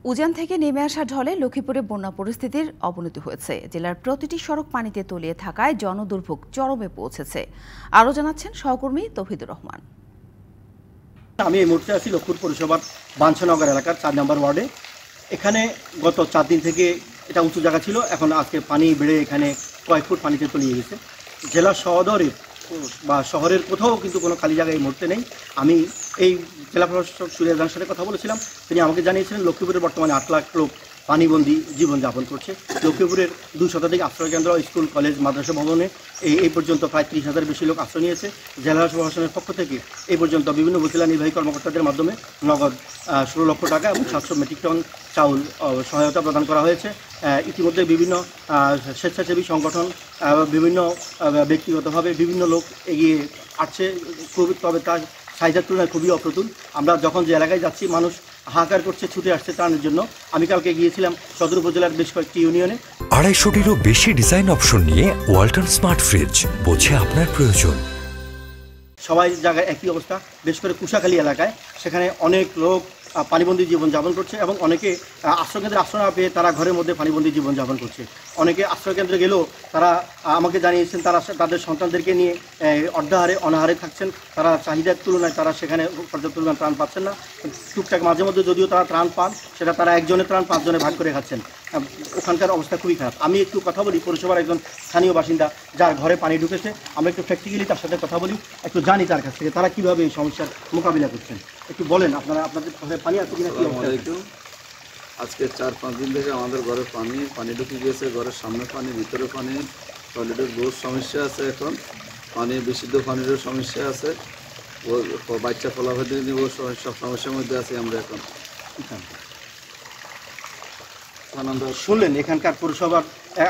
উজান থেকে নেমে আসা ঢলে লক্ষ্মীপুরে বন্যা পরিস্থিতির অবনতি হয়েছে। জেলার প্রতিটি সড়ক পানিতে তলিয়ে থাকায় জনদুর্ভোগ চরমে পৌঁছেছে। আরও জানাচ্ছেন সহকর্মী তৌহিদুর রহমান। আমি এই মুহূর্তে আছি লক্ষ্মীপুর পৌরসভার বাঞ্ছনগর এলাকার ৪ নম্বর ওয়ার্ডে। এখানে গত ৪ দিন থেকে এটা উঁচু জায়গা ছিল, এখন আজকে পানি বেড়ে এখানে কয়েক ফুট পানিতে তলিয়ে গেছে। জেলা সদরে বা শহরের কোথাও কিন্তু কোনো খালি জায়গা এই মুহূর্তে নেই। আমি এই জেলা প্রশাসক সুরিয়াজানের সাথে কথা বলেছিলাম, তিনি আমাকে জানিয়েছিলেন লক্ষ্মীপুরের বর্তমানে ৮ লাখ লোক পানিবন্দী জীবনযাপন করছে। লক্ষ্মীপুরের 2 শতাধিক আশ্রয়কেন্দ্র, স্কুল, কলেজ, মাদ্রাসা ভবনে এই পর্যন্ত প্রায় 30,000 বেশি লোক আশ্রয় নিয়েছে। জেলা প্রশাসনের পক্ষ থেকে এই পর্যন্ত বিভিন্ন উপজেলা নির্বাহী কর্মকর্তাদের মাধ্যমে নগদ 16 লক্ষ টাকা এবং 700 মেট্রিক টন চাউল সহায়তা প্রদান করা হয়েছে। ইতিমধ্যে বিভিন্ন স্বেচ্ছাসেবী সংগঠন, বিভিন্ন ব্যক্তিগতভাবে বিভিন্ন লোক এগিয়ে আসছে, তবে তার সাইজের তুলনায় খুবই অপ্রতুল। আমরা যখন যে এলাকায় যাচ্ছি মানুষ হাহাকার করছে, ছুটে আসছে ত্রাণের জন্য। আমি কালকে গিয়েছিলাম সদর উপজেলার বেশ কয়েকটি ইউনিয়নে। 250-টিরও বেশি ডিজাইন অপশন নিয়ে ওয়ালটন স্মার্ট ফ্রিজ, বোঝে আপনার প্রয়োজন। সবাই জায়গায় একই অবস্থা, বিশেষ করে কুশাখালী এলাকায়, সেখানে অনেক লোক পানিবন্দী জীবনযাপন করছে এবং অনেকে আশ্রয়কেন্দ্রে আশ্রয় না পেয়ে তারা ঘরের মধ্যে পানিবন্দী জীবনযাপন করছে। অনেকে আশ্রয়কেন্দ্রে গেলেও তারা আমাকে জানিয়েছেন তারা তাদের সন্তানদেরকে নিয়ে অর্ধাহারে অনাহারে থাকছেন। তারা চাহিদার তুলনায় তারা সেখানে পর্যাপ্ত পরিমাণ ত্রাণ পাচ্ছেন না। টুকটাক মাঝে মধ্যে যদিও তারা ত্রাণ পান, সেটা তারা একজনের ত্রাণ 5 জনে ভাগ করে খাচ্ছেন। ওখানকার অবস্থা খুবই খারাপ। আমি একটু কথা বলি পৌরসভার একজন স্থানীয় বাসিন্দা যার ঘরে পানি ঢুকেছে। আমরা একটু প্র্যাকটিক্যালি তার সাথে কথা বলি, একটু জানি তার কাছ থেকে তারা কীভাবে এই সমস্যার মোকাবিলা করছেন। একটু বলেন আপনাদের ঘরে পানি আছে কিনা? আজকে 4-5 দিন থেকে আমাদের ঘরে পানি ঢুকে গিয়েছে। ঘরের সামনে পানি, ভিতরে পানি, টয়লেটের বহু সমস্যা আছে। এখন পানি, বিশুদ্ধ পানিরও সমস্যা আছে। ও বাচ্চা ফলাফল নিয়ে সব সমস্যার মধ্যে আছি আমরা এখন। শুনলেন এখানকার পৌরসভার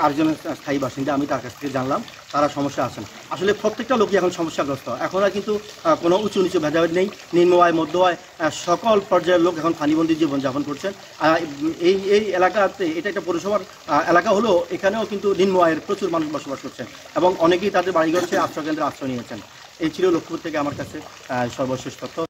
আরেকজন স্থায়ী বাসিন্দা, আমি তার কাছ থেকে জানলাম তারা সমস্যা আছেন। আসলে প্রত্যেকটা লোকই এখন সমস্যাগ্রস্ত। এখন আর কিন্তু কোনো উঁচু নিচু ভেদাভেদ নেই। নিম্ন আয়, মধ্য আয়, সকল পর্যায়ের লোক এখন পানিবন্দী জীবনযাপন করছেন। এই এলাকাতে, এটা একটা পৌরসভার এলাকা হলেও এখানেও কিন্তু নিম্ন আয়ের প্রচুর মানুষ বসবাস করছেন এবং অনেকেই তাদের বাড়িঘর ছেড়ে আশ্রয়কেন্দ্রে আশ্রয় নিয়েছেন। এই ছিল লক্ষ্মীপুর থেকে আমার কাছে সর্বশেষ তথ্য।